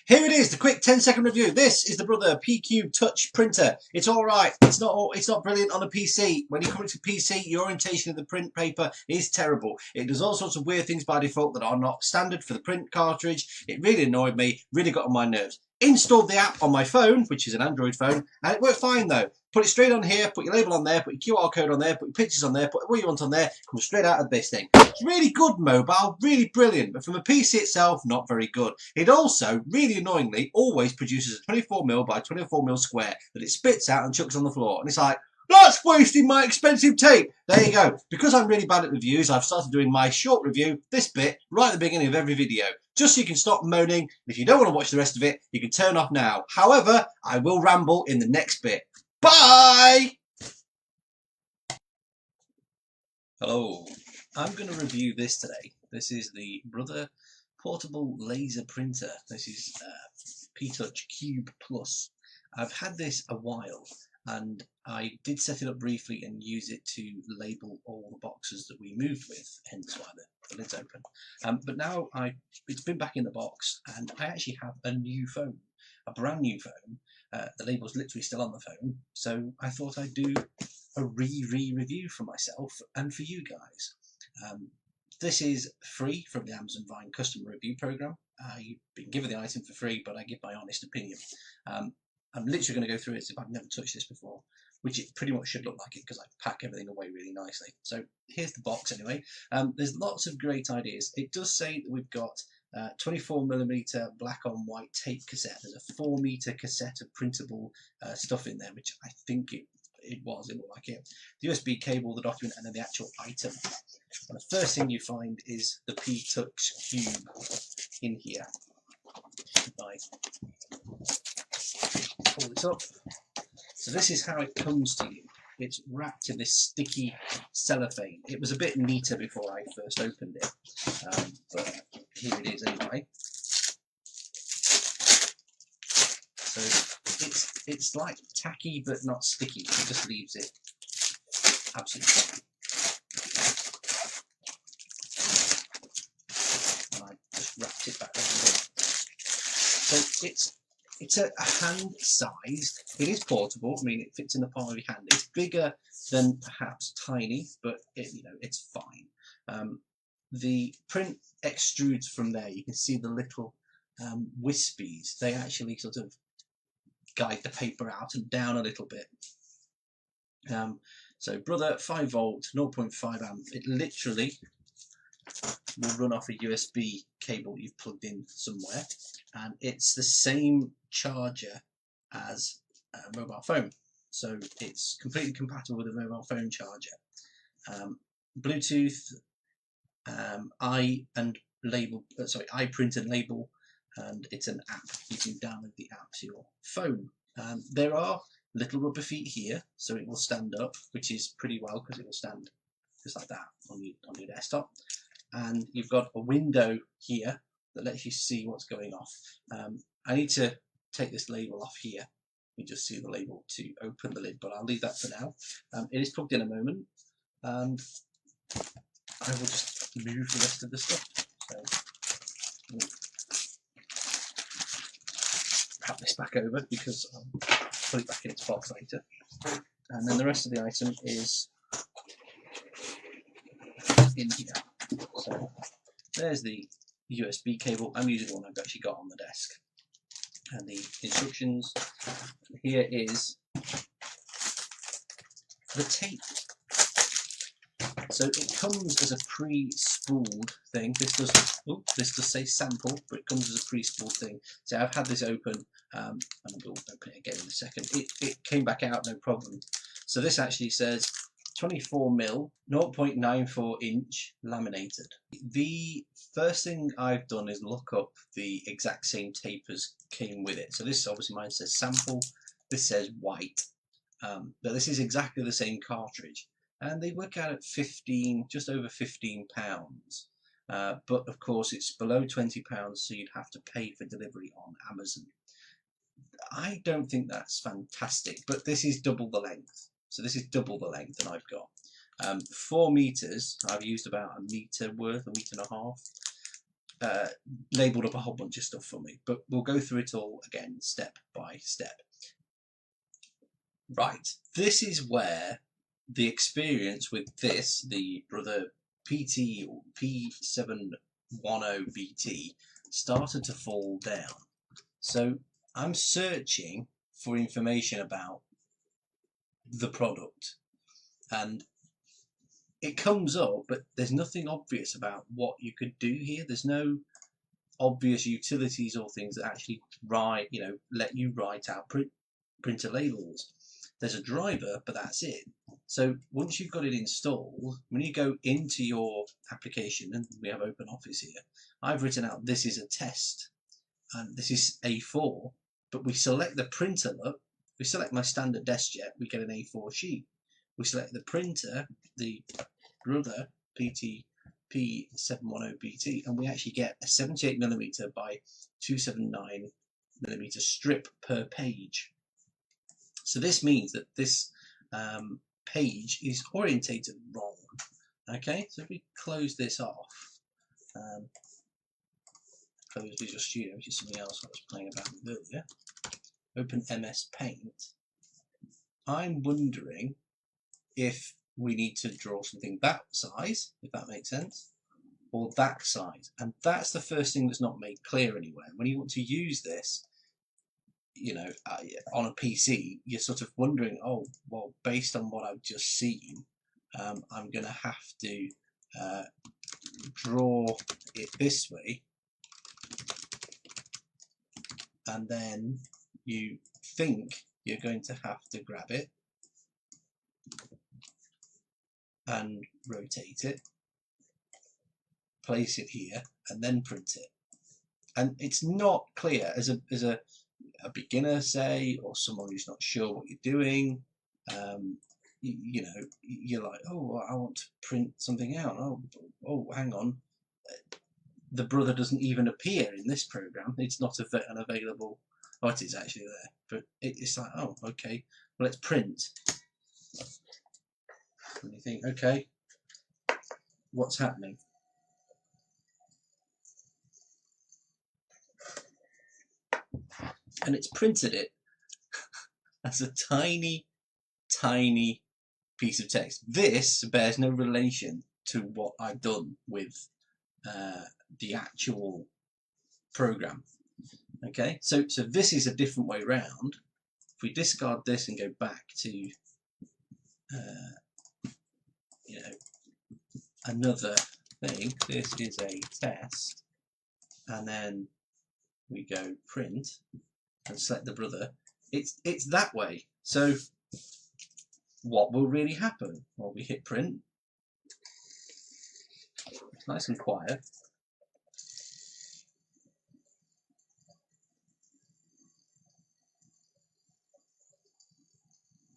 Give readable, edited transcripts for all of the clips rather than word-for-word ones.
Here it is, the quick 10-second review. This is the Brother P Cube Touch printer. It's all right. It's not brilliant on a PC. When you come into PC, the orientation of the print paper is terrible. It does all sorts of weird things by default that are not standard for the print cartridge. It really annoyed me, really got on my nerves. Installed the app on my phone, which is an Android phone, and it worked fine though. Put it straight on here, put your label on there, put your QR code on there, put your pictures on there, put what you want on there, comes straight out of this thing. It's really good mobile, really brilliant, but from a PC itself, not very good. It also, really annoyingly, always produces a 24mm by 24mm square that it spits out and chucks on the floor. And it's like, that's wasting my expensive tape. There you go. Because I'm really bad at reviews, I've started doing my short review, this bit, right at the beginning of every video. Just so you can stop moaning. If you don't want to watch the rest of it, you can turn off now. However, I will ramble in the next bit. Bye! Hello. I'm going to review this today. This is the Brother Portable Laser Printer. This is P-Touch Cube Plus. I've had this a while and I did set it up briefly and use it to label all the boxes that we moved with, hence why the lid's open. But now it's been back in the box and I actually have a new phone, a brand new phone. The label's literally still on the phone, so I thought I'd do a review for myself and for you guys. This is free from the Amazon Vine customer review program. You've been given the item for free, but I give my honest opinion. I'm literally going to go through it as if I've never touched this before, which it pretty much should look like it because I pack everything away really nicely. So here's the box anyway. There's lots of great ideas. It does say that we've got 24mm black on white tape cassette. There's a 4-meter cassette of printable stuff in there, which I think it looked like it. The USB cable, the document, and then the actual item. And the first thing you find is the P-Touch Cube in here. I pull this up. So this is how it comes to you. It's wrapped in this sticky cellophane. It was a bit neater before I first opened it, but here it is anyway. So it's like tacky but not sticky. It just leaves it absolutely fine. And I just wrapped it back around. So it's a hand-sized. It is portable. I mean, it fits in the palm of your hand. It's bigger than perhaps tiny, but it's fine. The print extrudes from there. You can see the little wispies. They actually sort of guide the paper out and down a little bit. So Brother 5 volt, 0.5 amp. It literally will run off a USB cable you've plugged in somewhere, and it's the same charger as a mobile phone, so it's completely compatible with a mobile phone charger. Bluetooth, iPrint and label, and it's an app. You can download the app to your phone. There are little rubber feet here, so it will stand up, which is pretty well because it will stand just like that on your desktop. And you've got a window here that lets you see what's going off. I need to take this label off here. You just see the label to open the lid, but I'll leave that for now. It is plugged in a moment, and I will just move the rest of the stuff. So we'll wrap this back over because I'll put it back in its box later. And then the rest of the item is in here. So there's the USB cable. I'm using the one I've actually got on the desk. And the instructions. Here is the tape. So it comes as a pre-spooled thing. This does say sample, but it comes as a pre-spooled thing. So I've had this open, and we'll open it again in a second. It came back out no problem. So this actually says 24mm, 0.94 inch laminated. The first thing I've done is look up the exact same tape as came with it. So this obviously mine says sample, this says white, but this is exactly the same cartridge, and they work out at just over 15 pounds. But of course it's below 20 pounds, so you'd have to pay for delivery on Amazon. I don't think that's fantastic, but this is double the length. So this is double the length that I've got. 4 meters, I've used about a meter worth, a meter and a half. labelled up a whole bunch of stuff for me, but we'll go through it all again step by step. Right, this is where the experience with this, the Brother PTP710BT, started to fall down. So I'm searching for information about the product, and it comes up, but there's nothing obvious about what you could do here. There's no obvious utilities or things that actually write, let you write out printer labels. There's a driver, but that's it. So once you've got it installed, when you go into your application, and we have Open Office here, I've written out this is a test, and this is A4, but we select the printer. Look, we select my standard DeskJet, we get an A4 sheet. We select the printer, the Brother PTP710BT, and we actually get a 78mm by 279mm strip per page. So this means that this page is orientated wrong. Okay, so if we close this off, close Visual Studio, which is something else I was playing about with earlier, open MS Paint, I'm wondering if we need to draw something that size, if that makes sense, or that size. And that's the first thing that's not made clear anywhere. When you want to use this, on a PC, you're sort of wondering, oh, well, based on what I've just seen, I'm going to have to draw it this way, and then you think you're going to have to grab it and rotate it, place it here, and then print it. And it's not clear as a beginner, say, or someone who's not sure what you're doing. You're like, oh, I want to print something out. Oh, hang on. The Brother doesn't even appear in this program. It's not an available. Oh, it is actually there, but it's like, oh, okay. Well, let's print. And you think, okay, what's happening? And it's printed it as a tiny, tiny piece of text. This bears no relation to what I've done with the actual program. Okay, so this is a different way round. If we discard this and go back to another thing, this is a test, and then we go print and select the Brother, it's that way. So what will really happen? Well, we hit print, it's nice and quiet,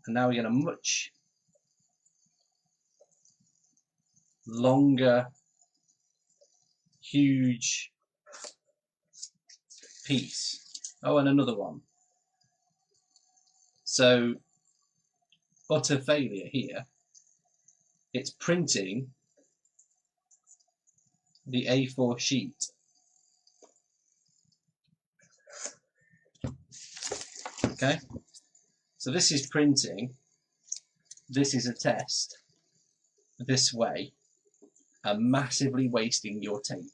and now we get a much longer, huge piece. Oh, and another one. So utter failure here. It's printing the A4 sheet. Okay, so this is printing, this is a test, this way, and massively wasting your tape.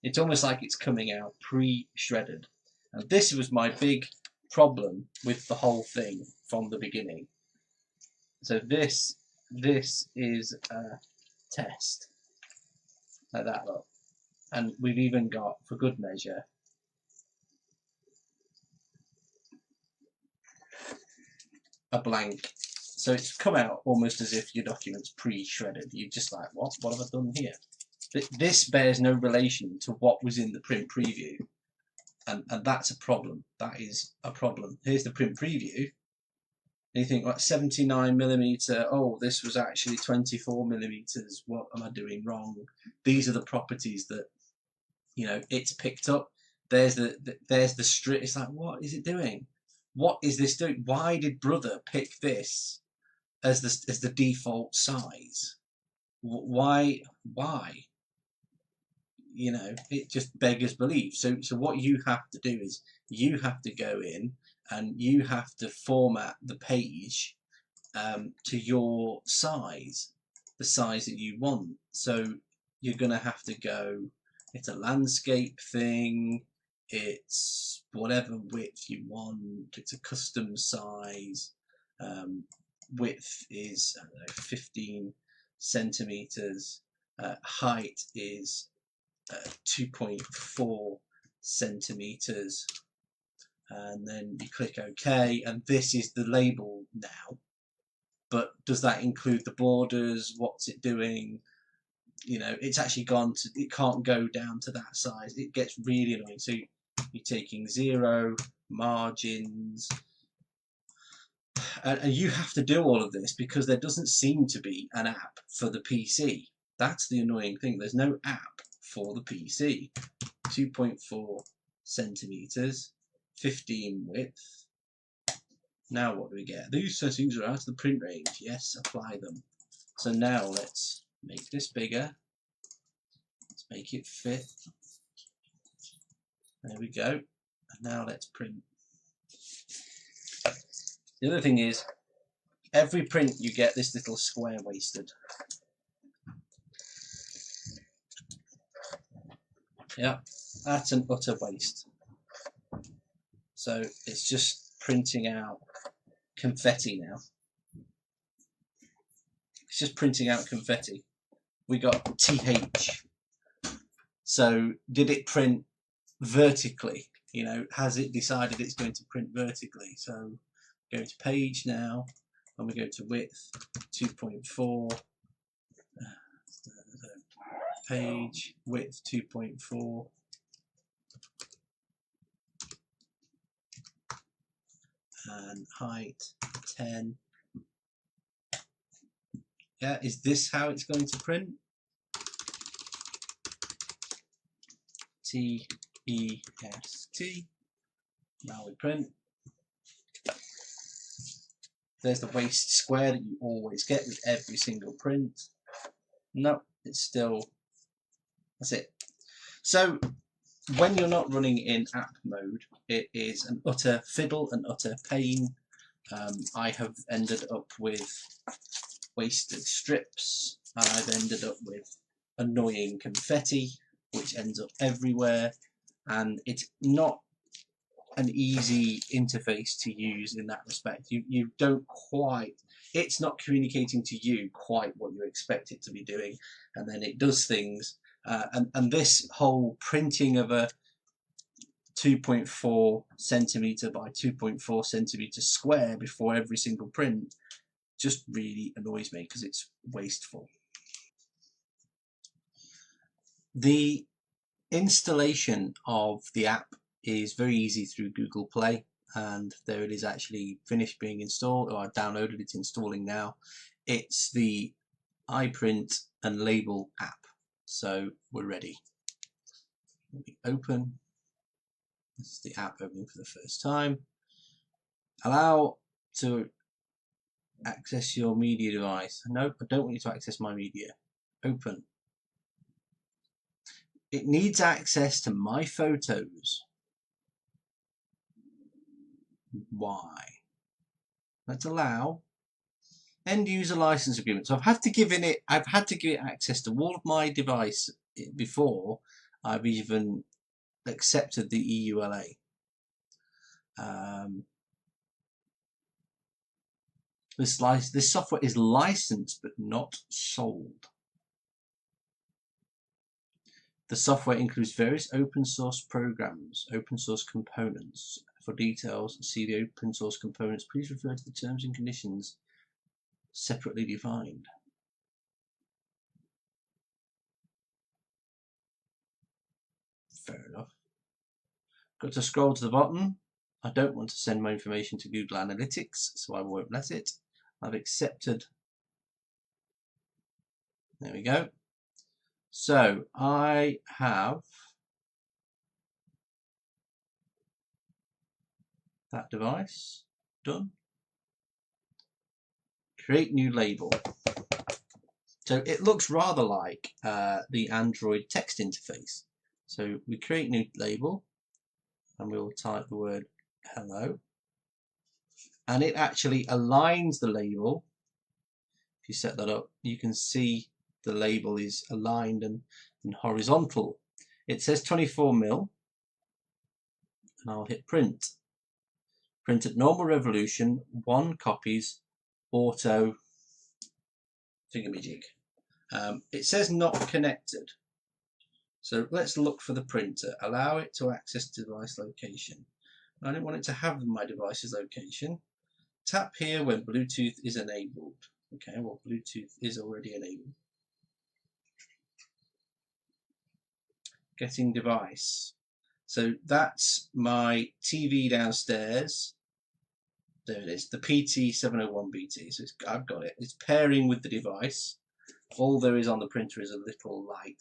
It's almost like it's coming out pre-shredded. And this was my big problem with the whole thing from the beginning. So this is a test, like that, look. And we've even got, for good measure, a blank. So it's come out almost as if your document's pre-shredded. You're just like, what have I done here? This bears no relation to what was in the print preview, and that's a problem. That is a problem. Here's the print preview, and you think, like, 79mm, oh, this was actually 24mm, what am I doing wrong? These are the properties that, it's picked up. There's the strip. It's like, what is it doing? What is this doing? Why did Brother pick this as the default size? Why? you know, it just beggars belief. So what you have to do is you have to go in and you have to format the page to your size, the size that you want. So you're going to have to go, it's a landscape thing, it's whatever width you want, it's a custom size, width is, I don't know, 15 centimeters, height is 2.4 centimeters, and then you click OK, and this is the label now. But does that include the borders? What's it doing? You know, it's actually gone to, it can't go down to that size. It gets really annoying. So you're taking 0 margins, and you have to do all of this because there doesn't seem to be an app for the PC. That's the annoying thing. There's no app for the PC. 2.4 centimeters, 15 width. Now what do we get? These settings are out of the print range. Yes, apply them. So now let's make this bigger. Let's make it fit. There we go. And now let's print. The other thing is, every print you get this little square wasted. Yeah, that's an utter waste. So it's just printing out confetti now. It's just printing out confetti. We got TH. So did it print vertically? You know, has it decided it's going to print vertically? So go to page now, and we go to width 2.4. Page width 2.4. And height 10. Yeah, is this how it's going to print? T-E-S-T. Now we print. There's the waste square that you always get with every single print. No, it's still, that's it. So when you're not running in app mode, it is an utter fiddle, an utter pain. I have ended up with wasted strips, and I've ended up with annoying confetti, which ends up everywhere, and it's not an easy interface to use in that respect. You don't quite, it's not communicating to you quite what you expect it to be doing, and then it does things, and this whole printing of a 2.4 centimeter by 2.4 centimeter square before every single print just really annoys me because it's wasteful. The installation of the app is very easy through Google Play, and there it is actually finished being installed, or I've downloaded it, installing now. It's the iPrint and Label app, so we're ready. We open. This is the app opening for the first time. Allow to access your media device. No, I don't want you to access my media. Open. It needs access to my photos. Why? Let's allow end user license agreement. So I've had to give it access to all of my device before I've even accepted the EULA. This software is licensed but not sold. The software includes various open source programs, open source components. For details, see the open source components. Please refer to the terms and conditions separately defined. Fair enough. Got to scroll to the bottom. I don't want to send my information to Google Analytics, so I won't let it. I've accepted. There we go. So I have that device done. Create new label. So it looks rather like the Android text interface. So we create new label and we'll type the word hello, and it actually aligns the label. If you set that up, you can see the label is aligned and horizontal. It says 24mm, and I'll hit print. Print at normal revolution, 1 copies, auto thingamajig. It says not connected. So let's look for the printer. Allow it to access device location. I don't want it to have my device's location. Tap here when Bluetooth is enabled. Okay, well, Bluetooth is already enabled. Getting device. So that's my TV downstairs. There it is, the PT710BT. So I've got it. It's pairing with the device. All there is on the printer is a little light.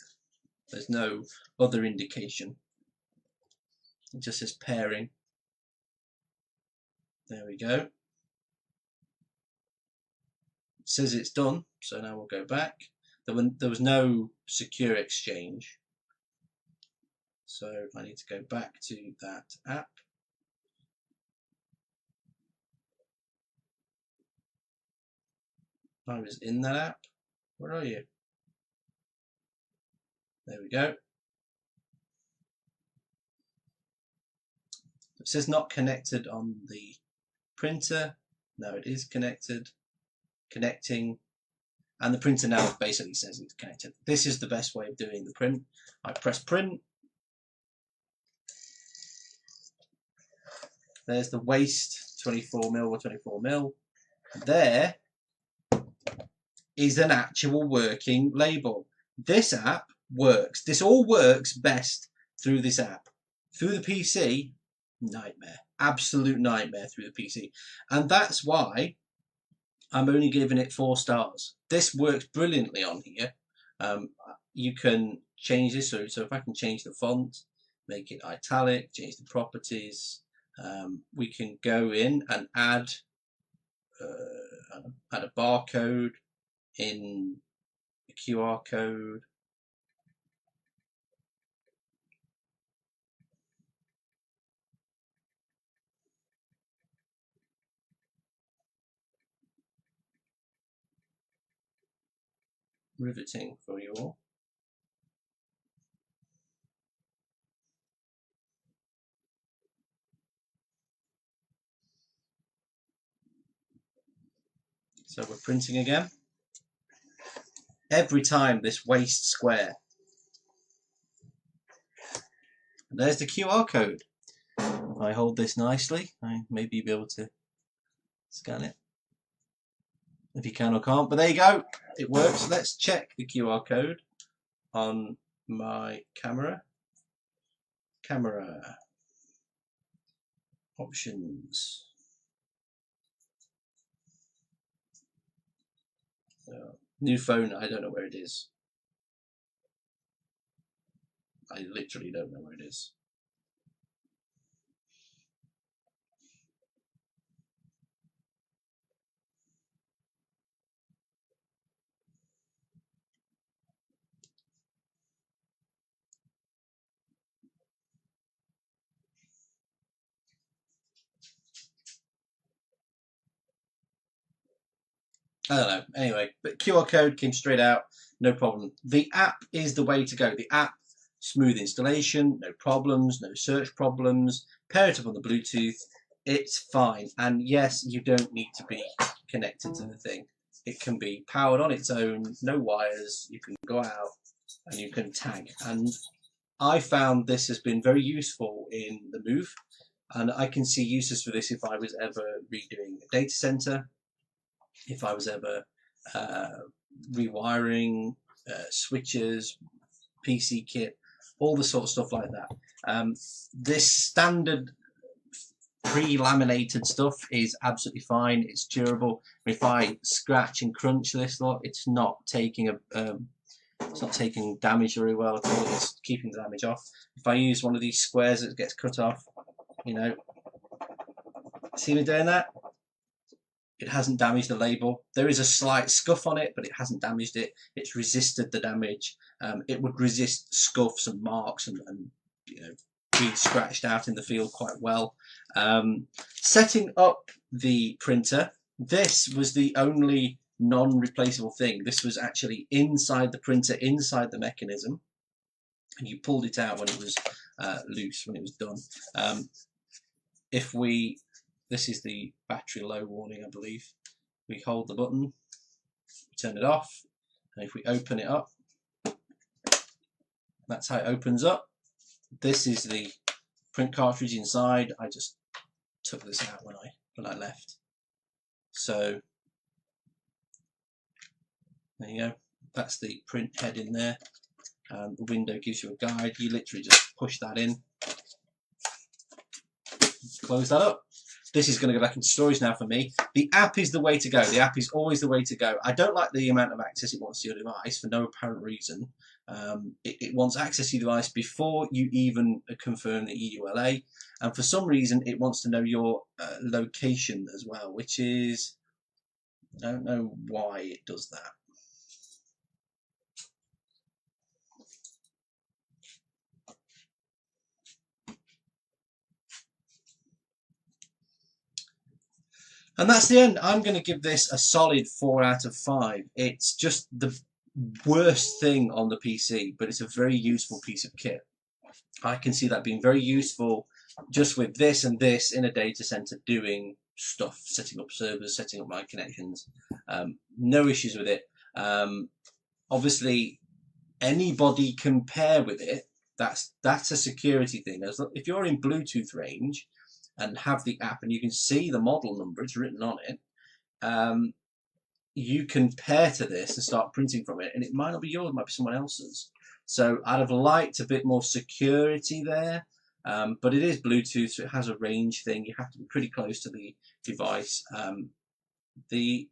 There's no other indication. It just says pairing. There we go. It says it's done. So now we'll go back. There was no secure exchange. So I need to go back to that app. I was in that app. Where are you? There we go. It says not connected on the printer. No, it is connected. Connecting. And the printer now basically says it's connected. This is the best way of doing the print. I press print. There's the waste 24mm or 24mm. There is an actual working label. This app works. This all works best through this app. Through the PC, nightmare. Absolute nightmare through the PC. And that's why I'm only giving it 4 stars. This works brilliantly on here. You can change this. So if I can change the font, make it italic, change the properties, we can go in and add a barcode in a QR code. Riveting for you all. So we're printing again. Every time this waste square. And there's the QR code. If I hold this nicely, I maybe be able to scan it. If you can or can't, but there you go. It works. Let's check the QR code on my camera. Camera. Options. So, new phone, I don't know where it is. I literally don't know where it is. I don't know. Anyway, but QR code came straight out, no problem. The app is the way to go. The app, smooth installation, no problems, no search problems. Pair it up on the Bluetooth, it's fine. And yes, you don't need to be connected to the thing. It can be powered on its own, no wires. You can go out and you can tag. And I found this has been very useful in the move. And I can see uses for this if I was ever redoing a data center. If I was ever rewiring switches, PC kit, all the sort of stuff like that. This standard pre-laminated stuff is absolutely fine. It's durable. If I scratch and crunch this lot, it's not taking damage very well at all. It's keeping the damage off. If I use one of these squares that gets cut off, you know, see me doing that? It hasn't damaged the label. There is a slight scuff on it, but it hasn't damaged it. It's resisted the damage. It would resist scuffs and marks and you know, being scratched out in the field quite well. Setting up the printer, this was the only non-replaceable thing. This was actually inside the printer, inside the mechanism, and you pulled it out when it was loose, when it was done. This is the battery low warning, I believe. We hold the button, turn it off, and if we open it up, that's how it opens up. This is the print cartridge inside. I just took this out when I left. So there you go. That's the print head in there. The window gives you a guide. You literally just push that in, close that up. This is going to go back into storage now for me. The app is the way to go. The app is always the way to go. I don't like the amount of access it wants to your device for no apparent reason. It wants access to your device before you even confirm the EULA, and for some reason it wants to know your location as well, which is, I don't know why it does that. And that's the end. I'm going to give this a solid 4 out of 5. It's just the worst thing on the PC, but it's a very useful piece of kit. I can see that being very useful just with this and this in a data center doing stuff, setting up servers, setting up my connections. No issues with it. Obviously, anybody can pair with it. That's a security thing. If you're in Bluetooth range and have the app and you can see the model number, it's written on it, you can pair to this and start printing from it, and it might not be yours, it might be someone else's. So I'd have liked a bit more security there, but it is Bluetooth, so it has a range thing. You have to be pretty close to the device. The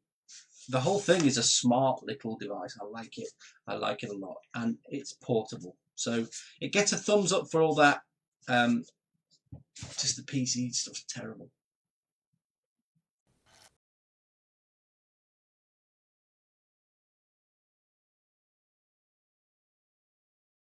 whole thing is a smart little device. I like it. I like it a lot, and it's portable. So it gets a thumbs up for all that. Just the PC stuff's terrible.